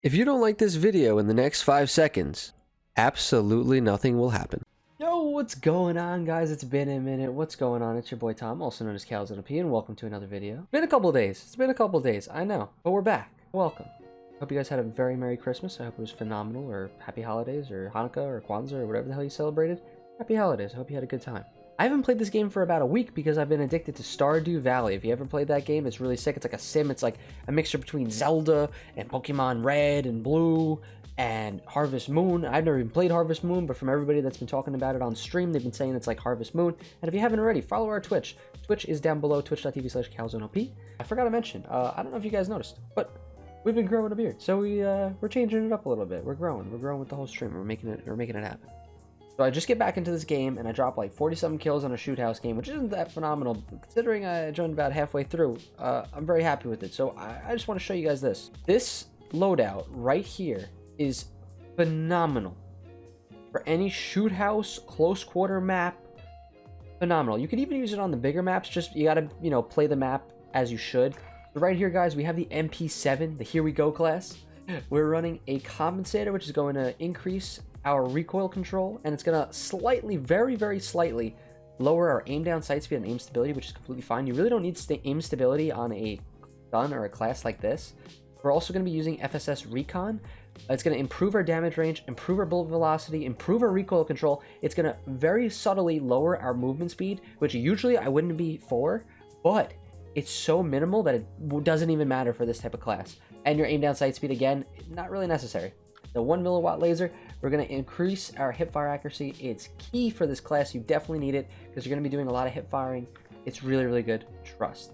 If you don't like this video in the next 5 seconds, absolutely nothing will happen. Yo, what's going on, guys? It's been a minute. What's going on? It's your boy Tom, also known as CalzoneOP, and welcome to another video. It's been a couple days. It's been a couple days, I know, but we're back. Welcome. Hope you guys had a very Merry Christmas. I hope it was phenomenal, or Happy Holidays, or Hanukkah, or Kwanzaa, or whatever the hell you celebrated. Happy Holidays. I hope you had a good time. I haven't played this game for about a week because I've been addicted to Stardew Valley. If you ever played that game, it's really sick. It's like a sim. It's like a mixture between Zelda and Pokemon Red and Blue and Harvest Moon. I've never even played Harvest Moon, but from everybody that's been talking about it on stream, they've been saying it's like Harvest Moon. And if you haven't already, follow our Twitch. Twitch is down below, twitch.tv/CalzoneOP. I forgot to mention, I don't know if you guys noticed, but we've been growing a beard. So we're changing it up a little bit. We're growing with the whole stream. We're making it happen. So I just get back into this game, and I drop like 40-something kills on a shoot house game, which isn't that phenomenal, considering I joined about halfway through. I'm very happy with it. So I just want to show you guys this. This loadout right here is phenomenal. For any shoot house, close quarter map, phenomenal. You could even use it on the bigger maps, just you gotta, play the map as you should. So right here, guys, we have the MP7, the Here We Go class. We're running a compensator, which is going to increase our recoil control, and it's going to slightly, very, very slightly lower our aim down, sight speed, and aim stability, which is completely fine. You really don't need aim stability on a gun or a class like this. We're also going to be using FSS Recon. It's going to improve our damage range, improve our bullet velocity, improve our recoil control. It's going to very subtly lower our movement speed, which usually I wouldn't be for, but it's so minimal that it doesn't even matter for this type of class. And your aim down, sight speed, again, not really necessary. The 1 milliwatt laser, we're going to increase our hip fire accuracy. It's key for this class. You definitely need it because you're going to be doing a lot of hip firing. It's really, really good. Trust.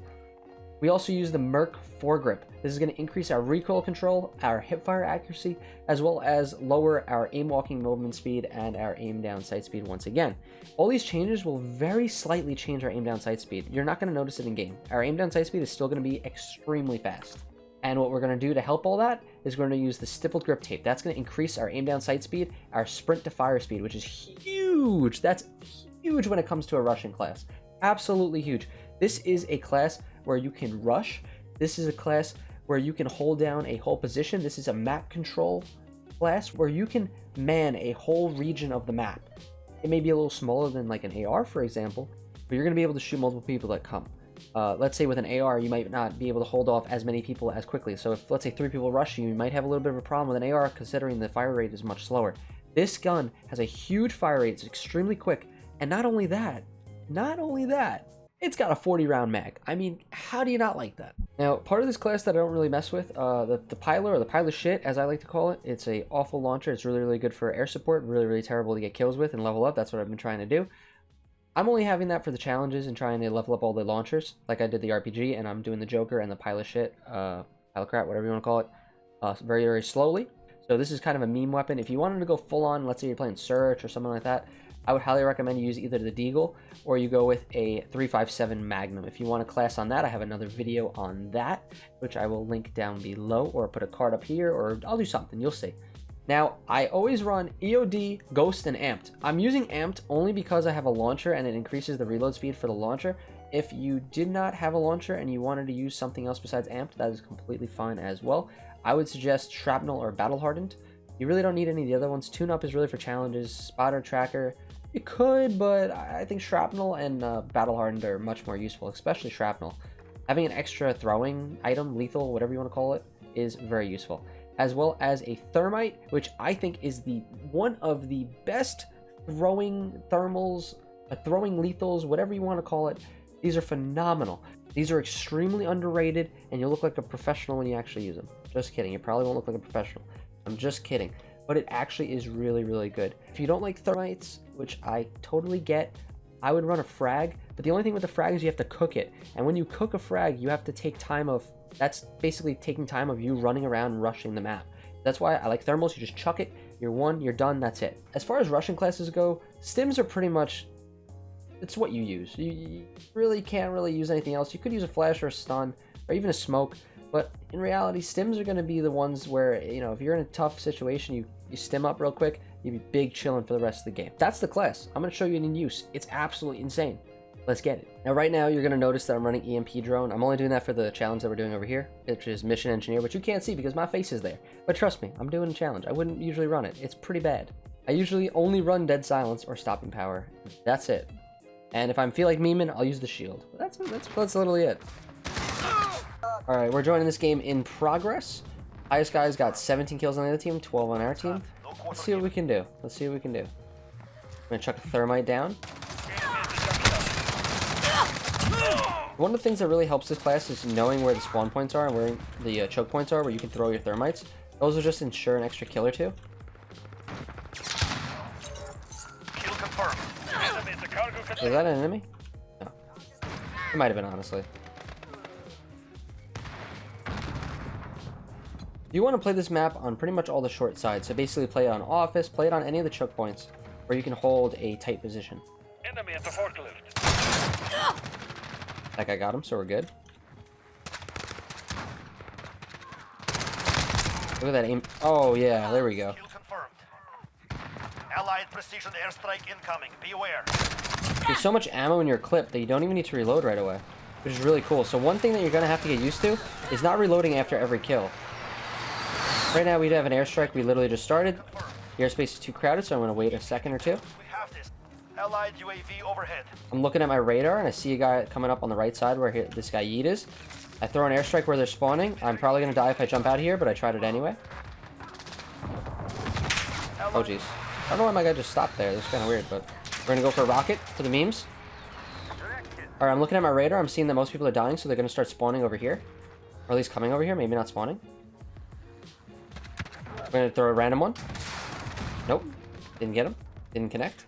We also use the PERK foregrip. This is going to increase our recoil control, our hip fire accuracy, as well as lower our aim walking movement speed and our aim down sight speed once again. All these changes will very slightly change our aim down sight speed. You're not going to notice it in game. Our aim down sight speed is still going to be extremely fast. And what we're going to do to help all that is we're going to use the stippled grip tape. That's going to increase our aim down sight speed, our sprint to fire speed, which is huge. That's huge when it comes to a rushing class. Absolutely huge. This is a class where you can rush. This is a class where you can hold down a whole position. This is a map control class where you can man a whole region of the map. It may be a little smaller than like an AR, for example, but you're going to be able to shoot multiple people that come. Let's say with an AR, you might not be able to hold off as many people as quickly. So if, let's say, 3 people rush you, you might have a little bit of a problem with an AR considering the fire rate is much slower. This gun has a huge fire rate. It's extremely quick. And not only that, it's got a 40-round mag. I mean, how do you not like that? Now, part of this class that I don't really mess with, the Piler, or the pile of shit, as I like to call it, it's a awful launcher. It's really, really good for air support. Really, really terrible to get kills with and level up. That's what I've been trying to do. I'm only having that for the challenges and trying to level up all the launchers, like I did the RPG, and I'm doing the Joker and the pile of shit, pile of crap, whatever you want to call it, very, very slowly. So this is kind of a meme weapon. If you wanted to go full on, let's say you're playing Search or something like that, I would highly recommend you use either the Deagle or you go with a 3.57 Magnum. If you want a class on that, I have another video on that, which I will link down below, or put a card up here, or I'll do something, you'll see. Now, I always run EOD, Ghost, and Amped. I'm using Amped only because I have a launcher and it increases the reload speed for the launcher. If you did not have a launcher and you wanted to use something else besides Amped, that is completely fine as well. I would suggest Shrapnel or Battle Hardened. You really don't need any of the other ones. Tune-Up is really for challenges. Spotter, Tracker, you could, but I think Shrapnel and Battle Hardened are much more useful, especially Shrapnel. Having an extra throwing item, lethal, whatever you want to call it, is very useful. As well as a Thermite, which I think is one of the best throwing thermals, throwing lethals, whatever you want to call it. These are phenomenal. These are extremely underrated, and you'll look like a professional when you actually use them. Just kidding. You probably won't look like a professional. I'm just kidding. But it actually is really, really good. If you don't like Thermites, which I totally get, I would run a frag. But the only thing with the frag is you have to cook it. And when you cook a frag, you have to take time of... That's basically taking time of you running around rushing the map. That's why I like thermals. You just chuck it, you're one, you're done, that's it. As far as rushing classes go, stims are pretty much, it's what you use. You really can't really use anything else. You could use a flash or a stun or even a smoke, but in reality, stims are going to be the ones where, if you're in a tough situation, you stim up real quick, you'd be big chilling for the rest of the game. That's the class. I'm going to show you it in use. It's absolutely insane. Let's get it. Now, right now, you're going to notice that I'm running EMP drone. I'm only doing that for the challenge that we're doing over here, which is Mission Engineer, which you can't see because my face is there. But trust me, I'm doing a challenge. I wouldn't usually run it. It's pretty bad. I usually only run Dead Silence or Stopping Power. That's it. And if I feel like memeing, I'll use the shield. That's literally it. Alright, we're joining this game in progress. Highest guy's got 17 kills on the other team, 12 on our team. Let's see what we can do. Let's see what we can do. I'm going to chuck a thermite down. One of the things that really helps this class is knowing where the spawn points are and where the choke points are, where you can throw your thermites. Those will just ensure an extra kill or two. Kill confirmed. Is that an enemy? No. It might have been, honestly. You want to play this map on pretty much all the short sides. So basically play it on office, play it on any of the choke points where you can hold a tight position. Enemy at the forklift. That guy got him, so we're good. Look at that aim. Oh, yeah, there we go. Kill confirmed. Allied precision airstrike incoming. Be aware. There's so much ammo in your clip that you don't even need to reload right away, which is really cool. So one thing that you're going to have to get used to is not reloading after every kill. Right now, we have an airstrike. We literally just started. The airspace is too crowded, so I'm going to wait a second or two. We have this. Allied UAV overhead. I'm looking at my radar, and I see a guy coming up on the right side where this guy Yeet is. I throw an airstrike where they're spawning. I'm probably going to die if I jump out here, but I tried it anyway. Oh, jeez. I don't know why my guy just stopped there. That's kind of weird, but we're going to go for a rocket for the memes. All right, I'm looking at my radar. I'm seeing that most people are dying, so they're going to start spawning over here. Or at least coming over here. Maybe not spawning. We're going to throw a random one. Nope. Didn't get him. Didn't connect.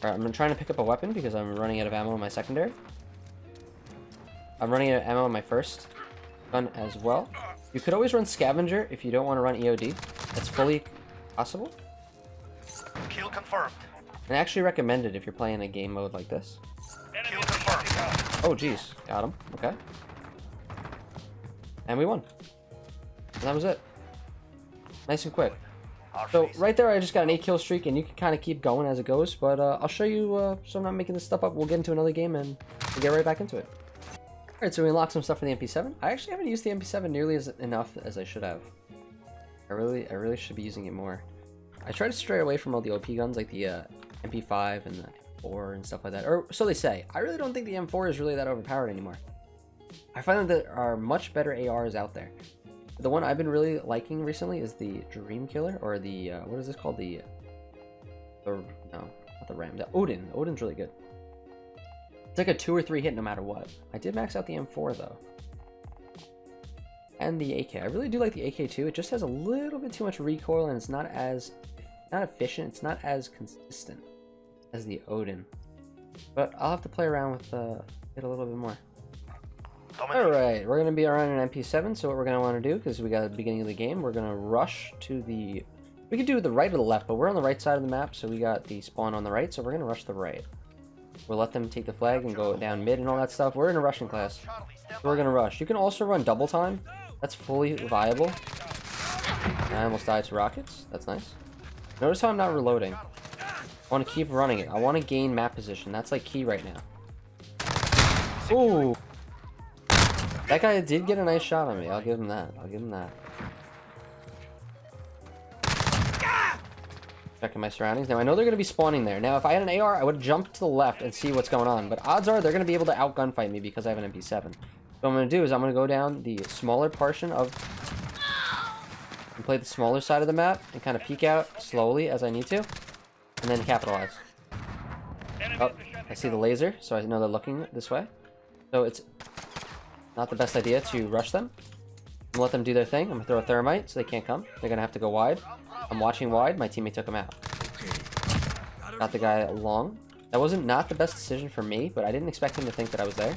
Alright, I'm trying to pick up a weapon because I'm running out of ammo in my secondary. I'm running out of ammo in my first gun as well. You could always run Scavenger if you don't want to run EOD. That's fully possible. Kill confirmed. And I actually recommend it if you're playing a game mode like this. Kill confirmed. Oh, jeez. Got him. Okay. And we won. And that was it. Nice and quick. So right there, I just got an 8-kill streak, and you can kind of keep going as it goes. But I'll show you, so I'm not making this stuff up. We'll get into another game, and we'll get right back into it. All right, so we unlocked some stuff for the MP7. I actually haven't used the MP7 nearly enough as I should have. I really should be using it more. I try to stray away from all the OP guns, like the MP5 and the M4 and stuff like that. Or so they say. I really don't think the M4 is really that overpowered anymore. I find that there are much better ARs out there. The one I've been really liking recently is the Dream Killer, or the, what is this called? No, not the Ram, the Odin. Odin's really good. It's like a 2 or 3 hit no matter what. I did max out the M4 though. And the AK. I really do like the AK too. It just has a little bit too much recoil, and it's not efficient. It's not as consistent as the Odin. But I'll have to play around with it a little bit more. Alright, we're going to be around an MP7, so what we're going to want to do, because we got the beginning of the game, we're going to rush to the... We could do the right or the left, but we're on the right side of the map, so we got the spawn on the right, so we're going to rush the right. We'll let them take the flag and go down mid and all that stuff. We're in a rushing class, so we're going to rush. You can also run double time. That's fully viable. I almost died to rockets. That's nice. Notice how I'm not reloading. I want to keep running it. I want to gain map position. That's like key right now. Ooh! That guy did get a nice shot on me. I'll give him that. I'll give him that. Checking my surroundings. Now, I know they're going to be spawning there. Now, if I had an AR, I would jump to the left and see what's going on. But odds are they're going to be able to out-gunfight me because I have an MP7. So what I'm going to do is I'm going to go down the smaller portion of... and play the smaller side of the map and kind of peek out slowly as I need to. And then capitalize. Oh, I see the laser, so I know they're looking this way. So it's... not the best idea to rush them. I'm gonna let them do their thing. I'm gonna throw a thermite so they can't come. They're gonna have to go wide. I'm watching wide. My teammate took him out. Got the guy long. That wasn't not the best decision for me, but I didn't expect him to think that I was there.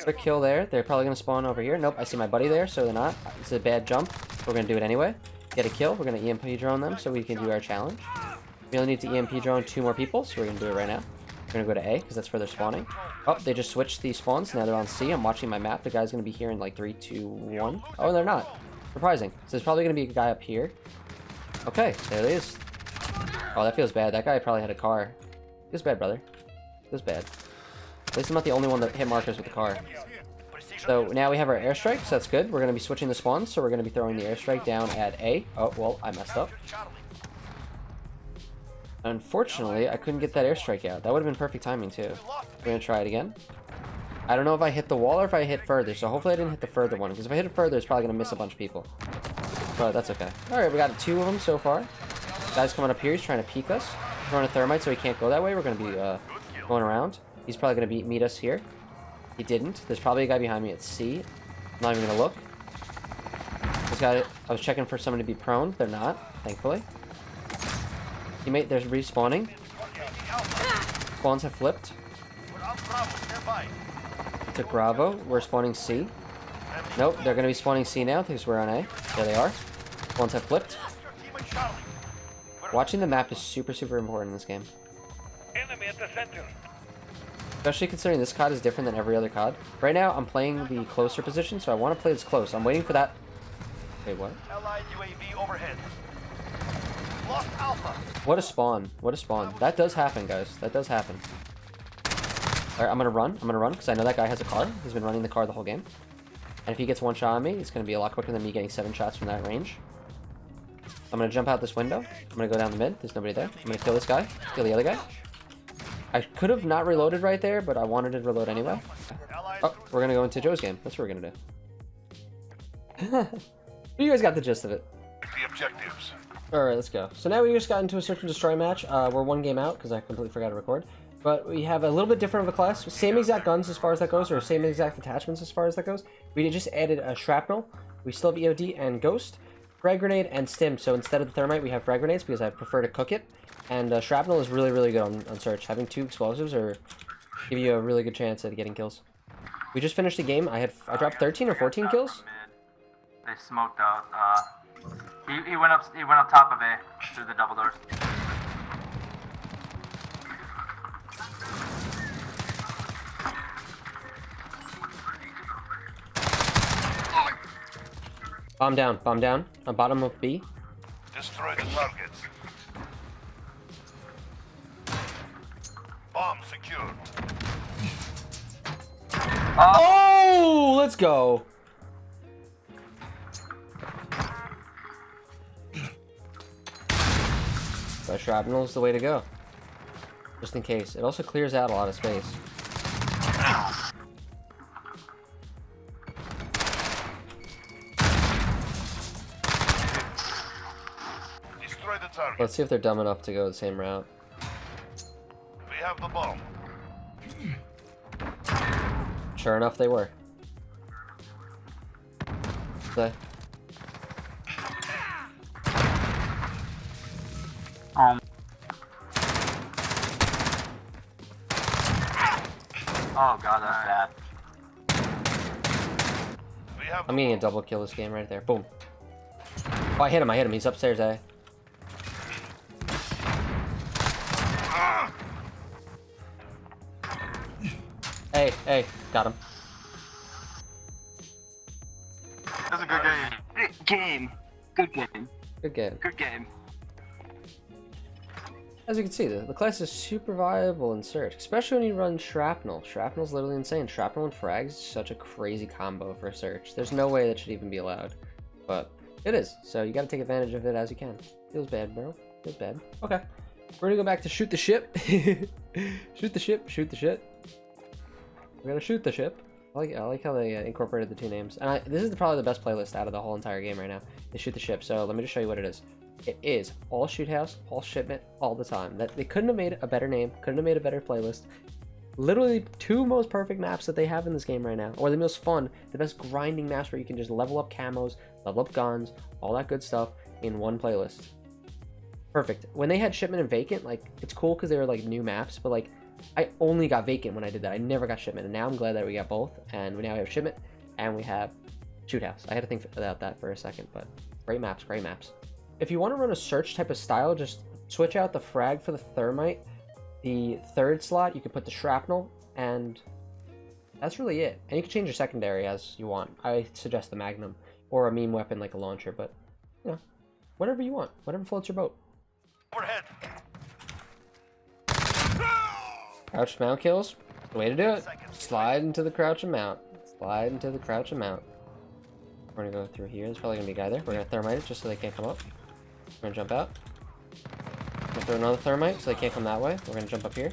Quick kill there. They're probably gonna spawn over here. Nope, I see my buddy there, so they're not. It's a bad jump. We're gonna do it anyway. Get a kill. We're gonna EMP drone them so we can do our challenge. We only need to EMP drone 2 more people, so we're gonna do it right now. We're gonna go to A because that's where they're spawning. Oh, they just switched the spawns. Now they're on C. I'm watching my map. The guy's gonna be here in like 3, 2, 1. Oh, they're not. Surprising. So there's probably gonna be a guy up here. Okay, there he is. Oh, that feels bad. That guy probably had a car. Feels bad, brother. Feels bad. At least I'm not the only one that hit markers with the car. So now we have our airstrike, so that's good. We're going to be switching the spawns, so we're going to be throwing the airstrike down at A. Oh, well, I messed up. Unfortunately, I couldn't get that airstrike out. That would have been perfect timing, too. We're going to try it again. I don't know if I hit the wall or if I hit further, so hopefully I didn't hit the further one, because if I hit it further, it's probably going to miss a bunch of people. But that's okay. Alright, we got 2 of them so far. Guy's coming up here, he's trying to peek us. Throwing a thermite, so he can't go that way. We're going to be going around. He's probably going to meet us here. He didn't. There's probably a guy behind me at C. I'm not even going to look. This guy, I was checking for someone to be prone. They're not, thankfully. Teammate, there's respawning. Spawns have flipped. Took Bravo. We're spawning C. Nope, they're going to be spawning C now because we're on A. There they are. Spawns have flipped. Watching the map is super, super important in this game. Enemy at the center. Especially considering this COD is different than every other COD. Right now, I'm playing the closer position, so I want to play this close. I'm waiting for that. Wait, what? Allied UAV overhead. Lost Alpha. What a spawn. What a spawn. That does happen, guys. That does happen. Alright, I'm gonna run. I'm gonna run, because I know that guy has a car. He's been running the car the whole game. And if he gets 1 shot on me, it's gonna be a lot quicker than me getting 7 shots from that range. I'm gonna jump out this window. I'm gonna go down the mid. There's nobody there. I'm gonna kill this guy. Kill the other guy. I could have not reloaded right there, but I wanted to reload anyway. Oh, we're gonna go into Joe's game. That's what we're gonna do. You guys got the gist of it. The objectives. Alright, let's go. So now we just got into a search and destroy match. We're 1 game out, because I completely forgot to record. But we have a little bit different of a class. Same exact guns as far as that goes, or same exact attachments as far as that goes. We just added a shrapnel. We still have EOD and ghost. Frag grenade and stim. So instead of the thermite, we have frag grenades, because I prefer to cook it. And shrapnel is really, really good on search. Having 2 explosives or give you a really good chance at getting kills. We just finished the game. I dropped 13 or 14 kills. They smoked out. He went up top of A through the double doors. Bomb down. Bomb down. On bottom of B. Destroy the targets. Bomb secured. Oh, let's go. So shrapnel is the way to go. Just in case. It also clears out a lot of space. Destroy the target. Let's see if they're dumb enough to go the same route. We have the bomb. Sure enough, they were. Okay. Oh god, that's bad. We have I'm getting a double kill this game right there. Boom. Oh, I hit him. He's upstairs, eh? Hey, got him. That's a good game. Good game. Good game. Good game. As you can see, the class is super viable in search, especially when you run shrapnel. Shrapnel's literally insane. Shrapnel and frags is such a crazy combo for search. There's no way that should even be allowed, but it is. So you got to take advantage of it as you can. Feels bad, bro. Feels bad. Okay, we're gonna go back to shoot the ship. Shoot the ship. Shoot the shit. We're gonna shoot the ship. I like how they incorporated the 2 names. And this is probably the best playlist out of the whole entire game right now. Is shoot the ship. So let me just show you what it is. It is all shoot house, all shipment, all the time. That they couldn't have made a better name, couldn't have made a better playlist. Literally 2 most perfect maps that they have in this game right now, or the most fun, the best grinding maps where you can just level up camos, level up guns, all that good stuff in one playlist. Perfect. When they had shipment and vacant, like it's cool because they were like new maps, but like I only got vacant when I did that. I never got shipment, and now I'm glad that we got both, and now we have shipment and we have shoot house. I had to think about that for a second, but great maps, great maps. If you want to run a search type of style, just switch out the frag for the thermite. The 3rd slot, you can put the shrapnel, and that's really it. And you can change your secondary as you want. I suggest the Magnum, or a meme weapon like a launcher, but, you know, whatever you want. Whatever floats your boat. Overhead. Crouch mount kills. The way to do it. Slide into the crouch and mount. Slide into the crouch and mount. We're gonna go through here. There's probably gonna be a guy there. We're gonna thermite it just so they can't come up. We're gonna jump out. We're gonna throw another thermite so they can't come that way. We're gonna jump up here.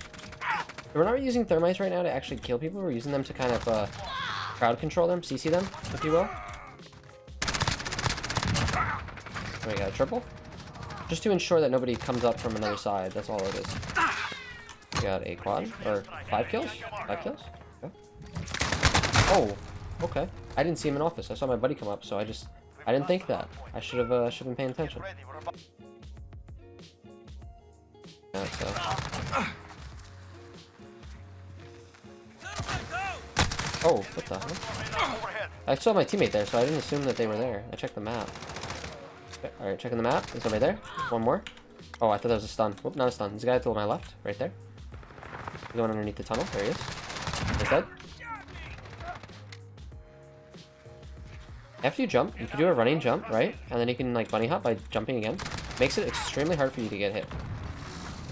We're not using thermites right now to actually kill people. We're using them to kind of crowd control them, CC them, if you will. We got a triple. Just to ensure that nobody comes up from another side. That's all it is. We got a quad, or 5 kills? 5 kills? Okay. Oh, okay. I didn't see him in office. I saw my buddy come up, so I didn't think that. I should have been paying attention. Yeah, so. Oh, what the hell? I saw my teammate there, so I didn't assume that they were there. I checked the map. Okay, alright, checking the map. Is somebody there? One more. Oh, I thought that was a stun. Whoop, not a stun. There's a guy to my left, right there. He's going underneath the tunnel. There he is. He's dead. After you jump, you can do a running jump, right? And then you can like bunny hop by jumping again. Makes it extremely hard for you to get hit.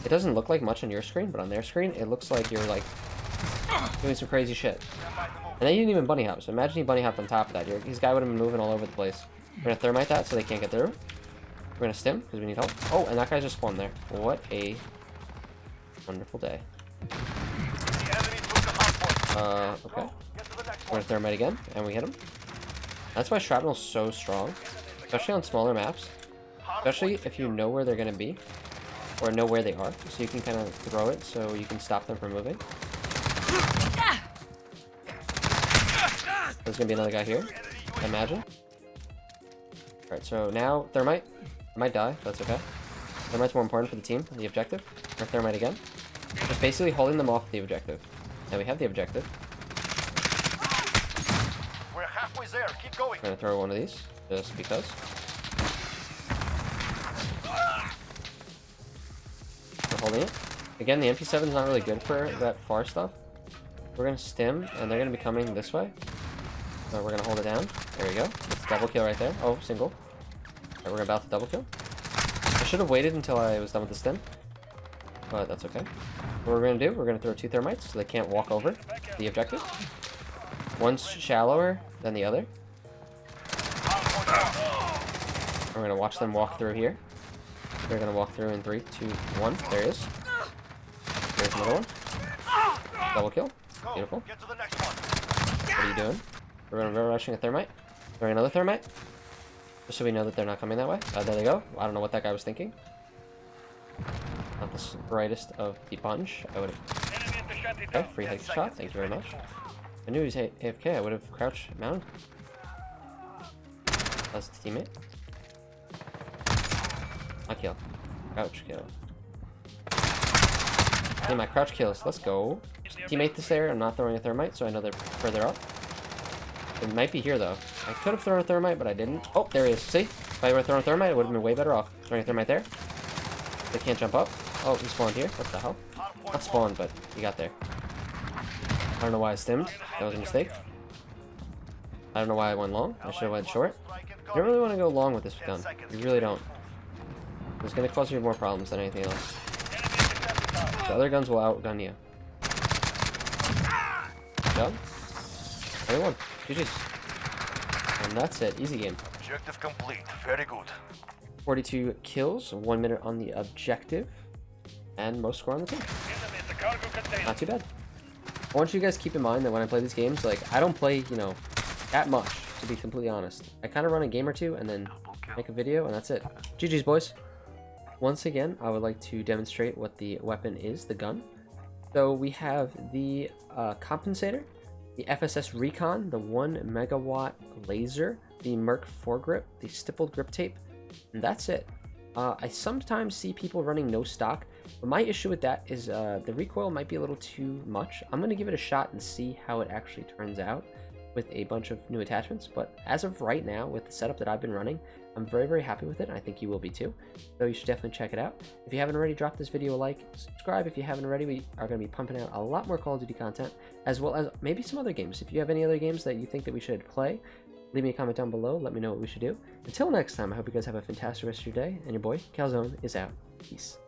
It doesn't look like much on your screen, but on their screen, it looks like you're like doing some crazy shit. And then you didn't even bunny hop, so imagine you bunny hopped on top of that. This guy would have been moving all over the place. We're gonna thermite that so they can't get through. We're gonna stim because we need help. Oh, and that guy just spawned there. What a wonderful day. Okay. We're gonna thermite again, and we hit him. That's why shrapnel's so strong, especially on smaller maps. Especially if you know where they're gonna be, or know where they are, so you can kind of throw it so you can stop them from moving. There's gonna be another guy here, I imagine. Alright, so now thermite. I might die, that's okay. Thermite's more important for the team, the objective. Or thermite again. Just basically holding them off the objective. Now we have the objective. We're halfway there. Keep going. I'm gonna throw one of these, just because. We're holding it. Again, the MP7 is not really good for that far stuff. We're gonna stim, and they're gonna be coming this way. So we're gonna hold it down. There we go. It's double kill right there. Oh, single. Alright, we're about to double kill. I should have waited until I was done with the stim, but that's okay. What we're gonna do, we're gonna throw 2 thermites so they can't walk over the objective. One's shallower than the other. We're gonna watch them walk through here. They're gonna walk through in 3, 2, 1. There he is. There's another one. Double kill. Beautiful. What are you doing? We're gonna be rushing a thermite. Throwing another thermite. Just so we know that they're not coming that way. There they go. I don't know what that guy was thinking. Not the brightest of the bunch. I would have. Okay, free headshot. Thank you very much. I knew he was AFK. I would have crouched mounted. That's the teammate. My kill. Crouch kill. Okay, my crouch kills. Let's go. Teammate this there. I'm not throwing a thermite, so I know they're further up. It might be here though. I could have thrown a thermite, but I didn't. Oh, there he is. See? If I would have thrown a thermite, it would have been way better off. Throwing a thermite there. They can't jump up. Oh, he spawned here. What the hell? Not spawned, but he got there. I don't know why I stimmed. That was a mistake. I don't know why I went long. I should have went short. You don't really want to go long with this gun. You really don't. It's going to cause you more problems than anything else. The other guns will outgun you. Good job. 21. GG's. And that's it. Easy game. Objective complete. Very good. 42 kills, 1 minute on the objective, and most score on the team. Not too bad. I want you guys to keep in mind that when I play these games, like, I don't play, you know, that much, to be completely honest. I kind of run a game or two and then make a video, and that's it. GG's, boys. Once again, I would like to demonstrate what the weapon is, the gun. So we have the compensator, the FSS Recon, the 1 megawatt laser, the Merc foregrip, the stippled grip tape, and that's it. I sometimes see people running no stock, but my issue with that is the recoil might be a little too much. I'm going to give it a shot and see how it actually turns out with a bunch of new attachments, but as of right now, with the setup that I've been running, I'm very, very happy with it, and I think you will be too. So you should definitely check it out. If you haven't already, drop this video a like, subscribe if you haven't already. We are going to be pumping out a lot more Call of Duty content, as well as maybe some other games. If you have any other games that you think that we should play, leave me a comment down below. Let me know what we should do. Until next time, I hope you guys have a fantastic rest of your day, and your boy, Calzone, is out. Peace.